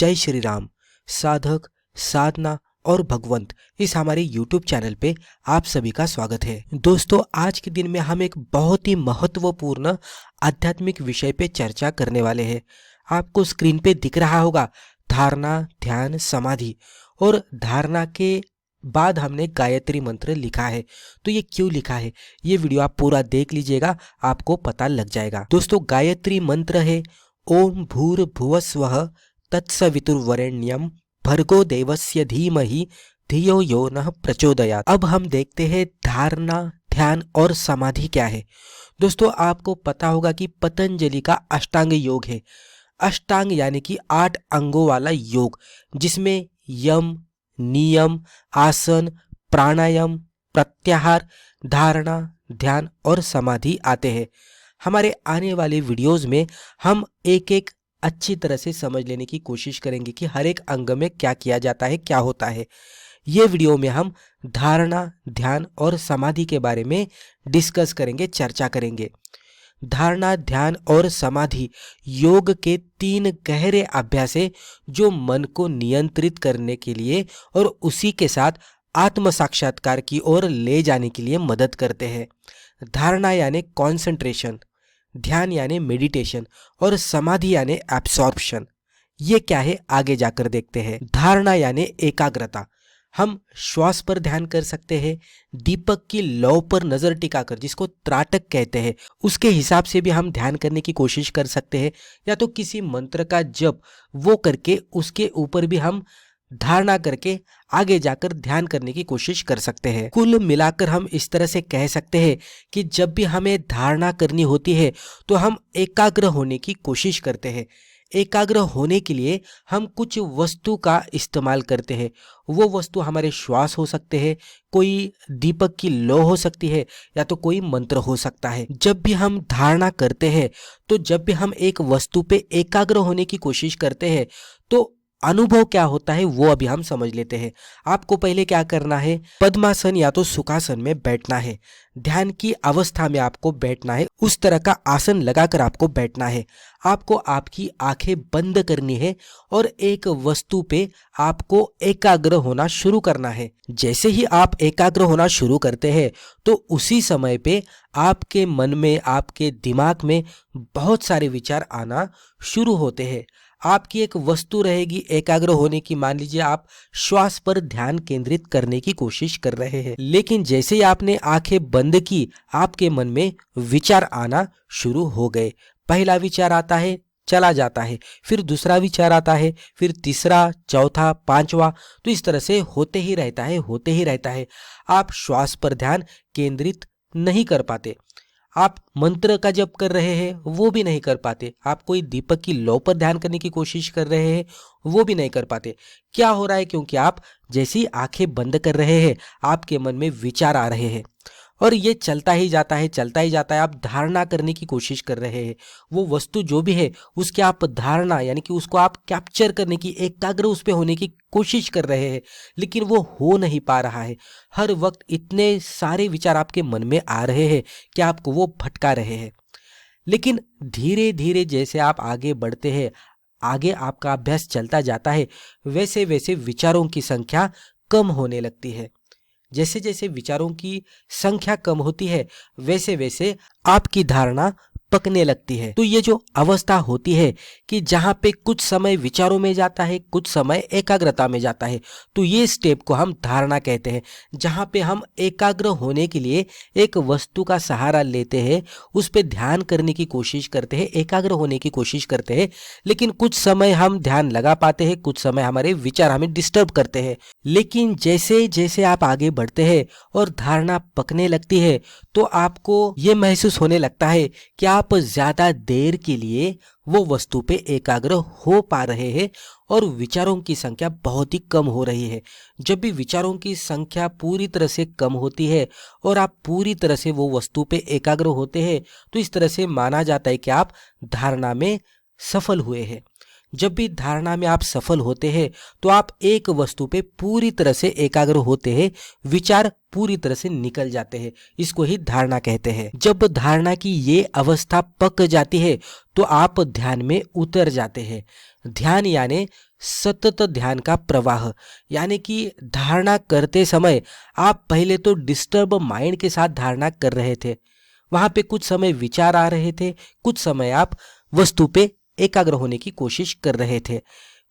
जय श्री राम। साधक, साधना और भगवंत इस हमारे YouTube चैनल पे आप सभी का स्वागत है। दोस्तों, आज के दिन में हम एक बहुत ही महत्वपूर्ण आध्यात्मिक विषय पे चर्चा करने वाले हैं। आपको स्क्रीन पे दिख रहा होगा धारणा, ध्यान, समाधि। और धारणा के बाद हमने गायत्री मंत्र लिखा है। तो ये क्यों लिखा है, ये वीडियो आप पूरा देख लीजिएगा, आपको पता लग जाएगा। दोस्तों, गायत्री मंत्र है ओम भूर्भुवस्वः तत्सवितुर्वरेण्यम भर्गो देवस्य धीमहि धियो यो नः प्रचोदयात्। अब हम देखते हैं धारणा, ध्यान और समाधि क्या है। दोस्तों, आपको पता होगा कि पतंजलि का अष्टांग योग है। अष्टांग यानी कि 8 अंगों वाला योग, जिसमें यम, नियम, आसन, प्राणायाम, प्रत्याहार, धारणा, ध्यान और समाधि आते हैं। हमारे आने वाले वीडियोस में हम एक एक अच्छी तरह से समझ लेने की कोशिश करेंगे कि हर एक अंग में क्या किया जाता है, क्या होता है। ये वीडियो में हम धारणा, ध्यान और समाधि के बारे में डिस्कस करेंगे, चर्चा करेंगे। धारणा, ध्यान और समाधि योग के 3 गहरे अभ्यास है जो मन को नियंत्रित करने के लिए और उसी के साथ आत्म साक्षात्कार की ओर ले जाने के लिए मदद करते हैं। धारणा यानी कॉन्सेंट्रेशन, ध्यान यानी मेडिटेशन और समाधि यानी एब्सॉर्प्शन। ये क्या है, आगे जाकर देखते हैं। धारणा यानी एकाग्रता। हम श्वास पर ध्यान कर सकते हैं, दीपक की लौ पर नजर टिकाकर, जिसको त्राटक कहते हैं, उसके हिसाब से भी हम ध्यान करने की कोशिश कर सकते हैं। या तो किसी मंत्र का जप वो करके उसके ऊपर भी हम धारणा करके आगे जाकर ध्यान करने की कोशिश कर सकते हैं। कुल मिलाकर हम इस तरह से कह सकते हैं कि जब भी हमें धारणा करनी होती है तो हम एकाग्र होने की कोशिश करते हैं। एकाग्र होने के लिए हम कुछ वस्तु का इस्तेमाल करते हैं। वो वस्तु हमारे श्वास हो सकते हैं, कोई दीपक की लौ हो सकती है, या तो कोई मंत्र हो सकता है। जब भी हम धारणा करते हैं, तो जब भी हम एक वस्तु पे एकाग्र होने की कोशिश करते हैं, तो अनुभव क्या होता है वो अभी हम समझ लेते हैं। आपको पहले क्या करना है, पद्मासन या तो सुखासन में बैठना है। ध्यान की अवस्था में आपको बैठना है, उस तरह का आसन लगाकर आपको बैठना है। आपको आपकी आंखें बंद करनी है और एक वस्तु पे आपको एकाग्र होना शुरू करना है। जैसे ही आप एकाग्र होना शुरू करते हैं तो उसी समय पे आपके मन में, आपके दिमाग में बहुत सारे विचार आना शुरू होते हैं। आपकी एक वस्तु रहेगी एकाग्र होने की। मान लीजिए आप श्वास पर ध्यान केंद्रित करने की कोशिश कर रहे हैं, लेकिन जैसे ही आपने आंखें बंद की, आपके मन में विचार आना शुरू हो गए। पहला विचार आता है, चला जाता है, फिर दूसरा विचार आता है, फिर तीसरा, चौथा, पांचवा, तो इस तरह से होते ही रहता है, होते ही रहता है। आप श्वास पर ध्यान केंद्रित नहीं कर पाते। आप मंत्र का जप कर रहे हैं, वो भी नहीं कर पाते। आप कोई दीपक की लौ पर ध्यान करने की कोशिश कर रहे हैं, वो भी नहीं कर पाते। क्या हो रहा है, क्योंकि आप जैसी आंखें बंद कर रहे हैं, आपके मन में विचार आ रहे हैं और ये चलता ही जाता है, चलता ही जाता है। आप धारणा करने की कोशिश कर रहे हैं, वो वस्तु जो भी है उसकी आप धारणा यानी कि उसको आप कैप्चर करने की, एकाग्र उस पे होने की कोशिश कर रहे हैं, लेकिन वो हो नहीं पा रहा है। हर वक्त इतने सारे विचार आपके मन में आ रहे हैं कि आपको वो भटका रहे हैं। लेकिन धीरे धीरे जैसे आप आगे बढ़ते हैं, आगे आपका अभ्यास चलता जाता है, वैसे वैसे विचारों की संख्या कम होने लगती है। जैसे जैसे विचारों की संख्या कम होती है, वैसे वैसे आपकी धारणा पकने लगती है। तो ये जो अवस्था होती है कि जहाँ पे कुछ समय विचारों में जाता है, कुछ समय एकाग्रता में जाता है, तो ये स्टेप को हम धारणा कहते हैं। जहाँ पे हम एकाग्र होने के लिए एक वस्तु का सहारा लेते हैं, उस पे ध्यान करने की कोशिश करते हैं, एकाग्र होने की कोशिश करते हैं, लेकिन कुछ समय हम ध्यान लगा पाते हैं, कुछ समय हमारे विचार हमें डिस्टर्ब करते हैं। लेकिन जैसे जैसे आप आगे बढ़ते हैं और धारणा पकने लगती है, तो आपको ये महसूस होने लगता है कि आप ज्यादा देर के लिए वो वस्तु पे एकाग्र हो पा रहे हैं और विचारों की संख्या बहुत ही कम हो रही है। जब भी विचारों की संख्या पूरी तरह से कम होती है और आप पूरी तरह से वो वस्तु पे एकाग्र होते हैं, तो इस तरह से माना जाता है कि आप धारणा में सफल हुए हैं। जब भी धारणा में आप सफल होते हैं तो आप एक वस्तु पे पूरी तरह से एकाग्र होते हैं, विचार पूरी तरह से निकल जाते हैं। इसको ही धारणा कहते हैं। जब धारणा की ये अवस्था पक जाती है तो आप ध्यान में उतर जाते हैं। ध्यान यानी सतत ध्यान का प्रवाह, यानी कि धारणा करते समय आप पहले तो डिस्टर्ब माइंड के साथ धारणा कर रहे थे, वहां पे कुछ समय विचार आ रहे थे, कुछ समय आप वस्तु पे एकाग्र होने की कोशिश कर रहे थे।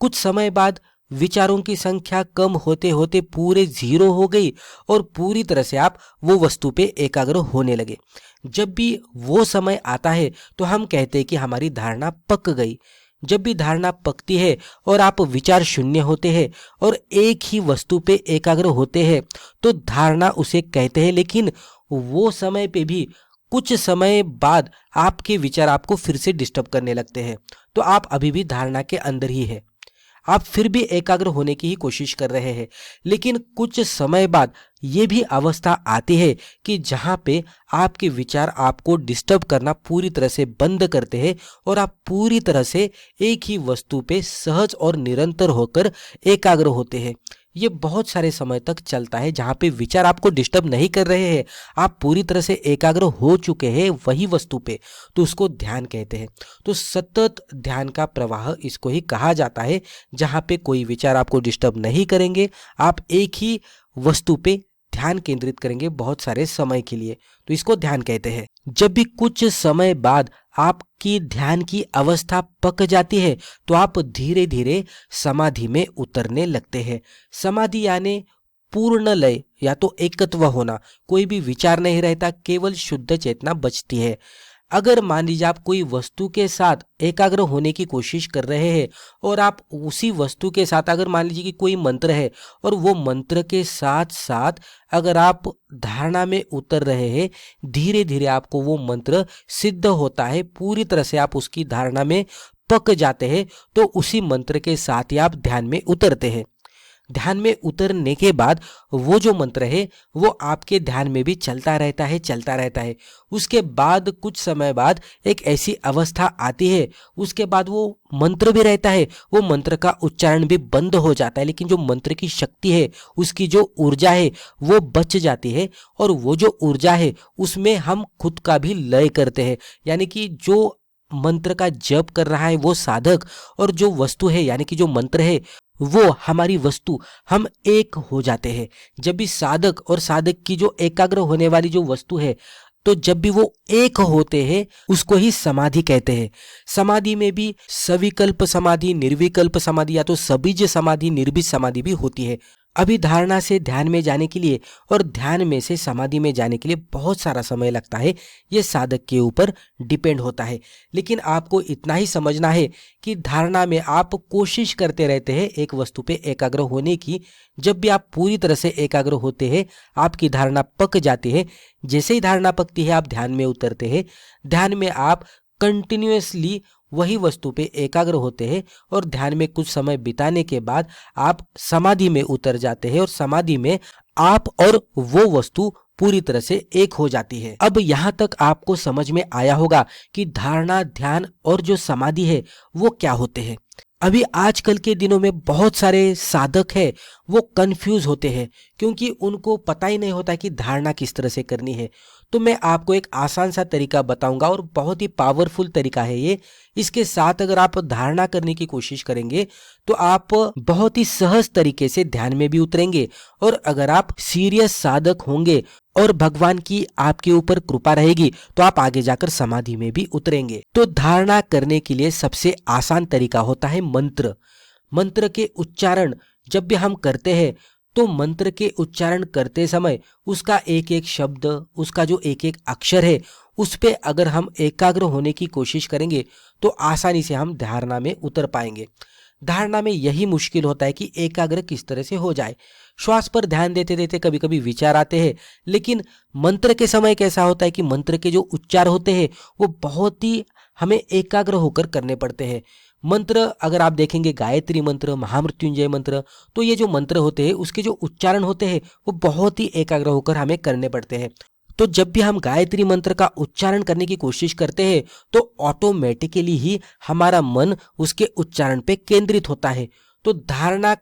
कुछ समय बाद विचारों की संख्या कम होते होते पूरे 0 हो गई और पूरी तरह से आप वो वस्तु पे एकाग्र होने लगे। जब भी वो समय आता है तो हम कहते हैं कि हमारी धारणा पक गई। जब भी धारणा पकती है और आप विचार शून्य होते हैं और एक ही वस्तु पे एकाग्र होते हैं तो धारणा उसे कहते हैं। लेकिन वो समय पे भी कुछ समय बाद आपके विचार आपको फिर से डिस्टर्ब करने लगते हैं, तो आप अभी भी धारणा के अंदर ही है। आप फिर भी एकाग्र होने की ही कोशिश कर रहे हैं, लेकिन कुछ समय बाद ये भी अवस्था आती है कि जहां पे आपके विचार आपको डिस्टर्ब करना पूरी तरह से बंद करते हैं और आप पूरी तरह से एक ही वस्तु पे सहज और निरंतर होकर एकाग्र होते हैं। ये बहुत सारे समय तक चलता है जहां पे विचार आपको डिस्टर्ब नहीं कर रहे हैं, आप पूरी तरह से एकाग्र हो चुके हैं वही वस्तु पे, तो उसको ध्यान कहते हैं। तो सतत ध्यान का प्रवाह इसको ही कहा जाता है, जहां पे कोई विचार आपको डिस्टर्ब नहीं करेंगे, आप एक ही वस्तु पे ध्यान केंद्रित करेंगे बहुत सारे समय के लिए, तो इसको ध्यान कहते हैं। जब भी कुछ समय बाद आपकी ध्यान की अवस्था पक जाती है तो आप धीरे धीरे समाधि में उतरने लगते हैं। समाधि यानी पूर्ण लय या तो एकत्व होना, कोई भी विचार नहीं रहता, केवल शुद्ध चेतना बचती है। अगर मान लीजिए आप कोई वस्तु के साथ एकाग्र होने की कोशिश कर रहे हैं और आप उसी वस्तु के साथ, अगर मान लीजिए कि कोई मंत्र है और वो मंत्र के साथ साथ अगर आप धारणा में उतर रहे हैं, धीरे धीरे आपको वो मंत्र सिद्ध होता है, पूरी तरह से आप उसकी धारणा में पक जाते हैं, तो उसी मंत्र के साथ ही आप ध्यान में उतरते हैं। ध्यान में उतरने के बाद वो जो मंत्र है वो आपके ध्यान में भी चलता रहता है। उसके बाद कुछ समय बाद एक ऐसी अवस्था आती है, उसके बाद वो मंत्र भी रहता है, वो मंत्र का उच्चारण भी बंद हो जाता है, लेकिन जो मंत्र की शक्ति है, उसकी जो ऊर्जा है वो बच जाती है और वो जो ऊर्जा है उसमें हम खुद का भी लय करते हैं। यानी कि जो मंत्र का जप कर रहा है वो साधक और जो वस्तु है यानी कि जो मंत्र है वो हमारी वस्तु, हम एक हो जाते हैं। जब भी साधक और साधक की जो एकाग्र होने वाली जो वस्तु है, तो जब भी वो एक होते हैं उसको ही समाधि कहते हैं। समाधि में भी सविकल्प समाधि, निर्विकल्प समाधि या तो सबीज समाधि, निर्बीज समाधि भी होती है। अभी धारणा से ध्यान में जाने के लिए और ध्यान में से समाधि में जाने के लिए बहुत सारा समय लगता है, ये साधक के ऊपर डिपेंड होता है। लेकिन आपको इतना ही समझना है कि धारणा में आप कोशिश करते रहते हैं एक वस्तु पे एकाग्र होने की। जब भी आप पूरी तरह से एकाग्र होते हैं, आपकी धारणा पक जाती है। जैसे ही धारणा पकती है आप ध्यान में उतरते हैं। ध्यान में आप कंटिन्यूअसली वही वस्तु पे एकाग्र होते हैं और ध्यान में कुछ समय बिताने के बाद आप समाधि में उतर जाते हैं और समाधि में आप और वो वस्तु पूरी तरह से एक हो जाती है। अब यहाँ तक आपको समझ में आया होगा कि धारणा, ध्यान और जो समाधि है वो क्या होते हैं। अभी आजकल के दिनों में बहुत सारे साधक हैं, वो कंफ्यूज होते हैं क्योंकि उनको पता ही नहीं होता कि धारणा किस तरह से करनी है। तो मैं आपको एक आसान सा तरीका बताऊंगा और बहुत ही पावरफुल तरीका है ये। इसके साथ अगर आप धारणा करने की कोशिश करेंगे तो आप बहुत ही सहज तरीके से ध्यान में भी उतरेंगे और अगर आप सीरियस साधक होंगे और भगवान की आपके ऊपर कृपा रहेगी तो आप आगे जाकर समाधि में भी उतरेंगे। तो धारणा करने के लिए सबसे आसान तरीका होता है मंत्र। मंत्र के उच्चारण जब भी हम करते हैं तो मंत्र के उच्चारण करते समय उसका एक एक शब्द, उसका जो एक एक अक्षर है, उस पे अगर हम एकाग्र होने की कोशिश करेंगे तो आसानी से हम धारणा में उतर पाएंगे। धारणा में यही मुश्किल होता है कि एकाग्र किस तरह से हो जाए। श्वास पर ध्यान देते देते कभी कभी विचार आते हैं, लेकिन मंत्र के समय कैसा होता है कि मंत्र के जो उच्चार होते हैं वो बहुत ही हमें एकाग्र होकर करने पड़ते हैं। मंत्र अगर आप देखेंगे, गायत्री मंत्र, महामृत्युंजय मंत्र, तो ये जो मंत्र होते हैं उसके जो उच्चारण होते हैं वो बहुत ही एकाग्र होकर हमें करने पड़ते हैं। तो जब भी हम गायत्री मंत्र का उच्चारण करने की कोशिश करते हैं तो ऑटोमेटिकली ही हमारा मन उसके उच्चारण पे केंद्रित होता है। तो धारणा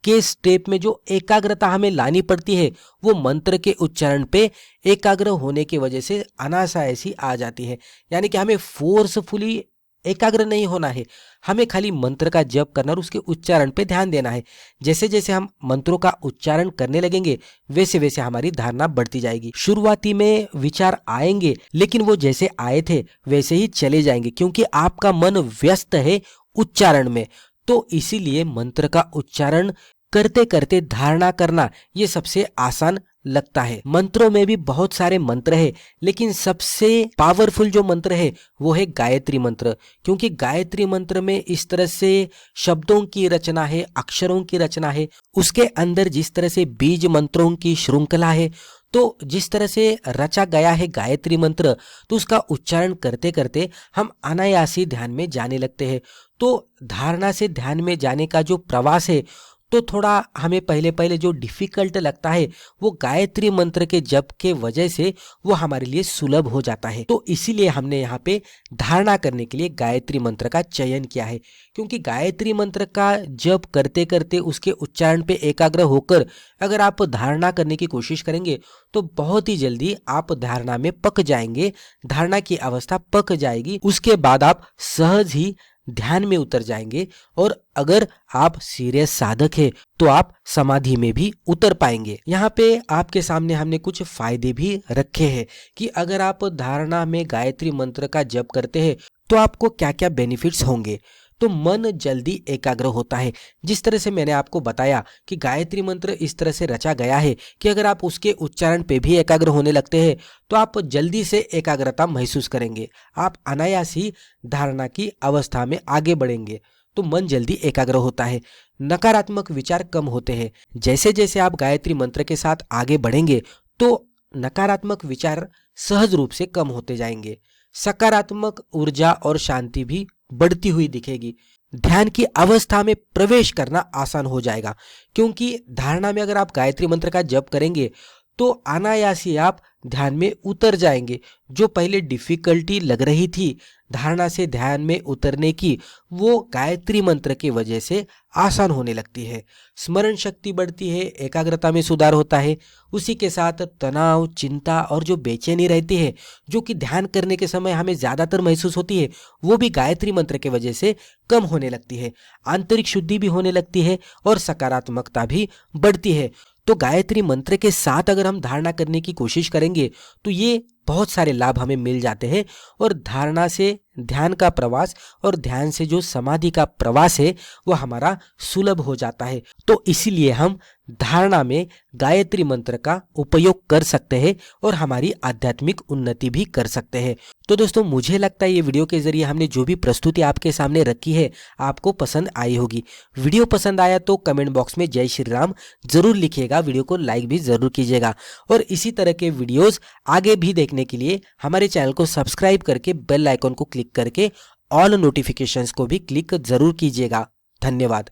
के स्टेप में जो एकाग्रता हमें लानी पड़ती है वो मंत्र के उच्चारण पे एकाग्र होने की वजह से अनायास आ जाती है। यानी कि हमें फोर्सफुली एकाग्र नहीं होना है, हमें खाली मंत्र का जप करना और उसके उच्चारण पे ध्यान देना है। जैसे जैसे हम मंत्रों का उच्चारण करने लगेंगे वैसे वैसे हमारी धारणा बढ़ती जाएगी। शुरुआती में विचार आएंगे लेकिन वो जैसे आए थे वैसे ही चले जाएंगे, क्योंकि आपका मन व्यस्त है उच्चारण में। तो इसीलिए मंत्र का उच्चारण करते करते धारणा करना ये सबसे आसान लगता है। मंत्रों में भी बहुत सारे मंत्र है लेकिन सबसे पावरफुल जो मंत्र है वो है गायत्री मंत्र, क्योंकि गायत्री मंत्र में इस तरह से शब्दों की रचना है, अक्षरों की रचना है, उसके अंदर जिस तरह से बीज मंत्रों की श्रृंखला है, तो जिस तरह से रचा गया है गायत्री मंत्र, तो उसका उच्चारण करते करते हम अनायासी ध्यान में जाने लगते हैं। तो धारणा से ध्यान में जाने का जो प्रवास है तो थोड़ा हमें पहले पहले जो डिफिकल्ट लगता है वो गायत्री मंत्र के जप के वजह से वो हमारे लिए सुलभ हो जाता है। तो इसीलिए हमने यहाँ पे धारणा करने के लिए गायत्री मंत्र का चयन किया है, क्योंकि गायत्री मंत्र का जप करते करते उसके उच्चारण पे एकाग्र होकर अगर आप धारणा करने की कोशिश करेंगे तो बहुत ही जल्दी आप धारणा में पक जाएंगे, धारणा की अवस्था पक जाएगी। उसके बाद आप सहज ही ध्यान में उतर जाएंगे और अगर आप सीरियस साधक है तो आप समाधि में भी उतर पाएंगे। यहाँ पे आपके सामने हमने कुछ फायदे भी रखे हैं कि अगर आप धारणा में गायत्री मंत्र का जप करते हैं तो आपको क्या क्या बेनिफिट्स होंगे। तो मन जल्दी एकाग्र होता है। जिस तरह से मैंने आपको बताया कि गायत्री मंत्र इस तरह से रचा गया है कि अगर आप उसके उच्चारण पे भी एकाग्र होने लगते हैं तो आप जल्दी से एकाग्रता महसूस करेंगे, आप अनायास ही धारणा की अवस्था में आगे बढ़ेंगे, तो मन जल्दी एकाग्र होता है। नकारात्मक विचार कम होते हैं। जैसे जैसे आप गायत्री मंत्र के साथ आगे बढ़ेंगे तो नकारात्मक विचार सहज रूप से कम होते जाएंगे। सकारात्मक ऊर्जा और शांति भी बढ़ती हुई दिखेगी। ध्यान की अवस्था में प्रवेश करना आसान हो जाएगा, क्योंकि धारणा में अगर आप गायत्री मंत्र का जप करेंगे तो अनायासी आप ध्यान में उतर जाएंगे। जो पहले डिफिकल्टी लग रही थी धारणा से ध्यान में उतरने की, वो गायत्री मंत्र की वजह से आसान होने लगती है। स्मरण शक्ति बढ़ती है, एकाग्रता में सुधार होता है। उसी के साथ तनाव, चिंता और जो बेचैनी रहती है जो कि ध्यान करने के समय हमें ज़्यादातर महसूस होती है, वो भी गायत्री मंत्र की वजह से कम होने लगती है। आंतरिक शुद्धि भी होने लगती है और सकारात्मकता भी बढ़ती है। तो गायत्री मंत्र के साथ अगर हम धारणा करने की कोशिश करेंगे तो ये बहुत सारे लाभ हमें मिल जाते हैं और धारणा से ध्यान का प्रवास और ध्यान से जो समाधि का प्रवास है वो हमारा सुलभ हो जाता है। तो इसीलिए हम धारणा में गायत्री मंत्र का उपयोग कर सकते हैं और हमारी आध्यात्मिक उन्नति भी कर सकते हैं। तो दोस्तों, मुझे लगता है ये वीडियो के जरिए हमने जो भी प्रस्तुति आपके सामने रखी है आपको पसंद आई होगी। वीडियो पसंद आया तो कमेंट बॉक्स में जय श्री राम जरूर लिखिएगा, वीडियो को लाइक भी जरूर कीजिएगा और इसी तरह के वीडियोस आगे भी देखने के लिए हमारे चैनल को सब्सक्राइब करके बेल आइकन को क्लिक करके ऑल नोटिफिकेशंस को भी क्लिक जरूर कीजिएगा। धन्यवाद।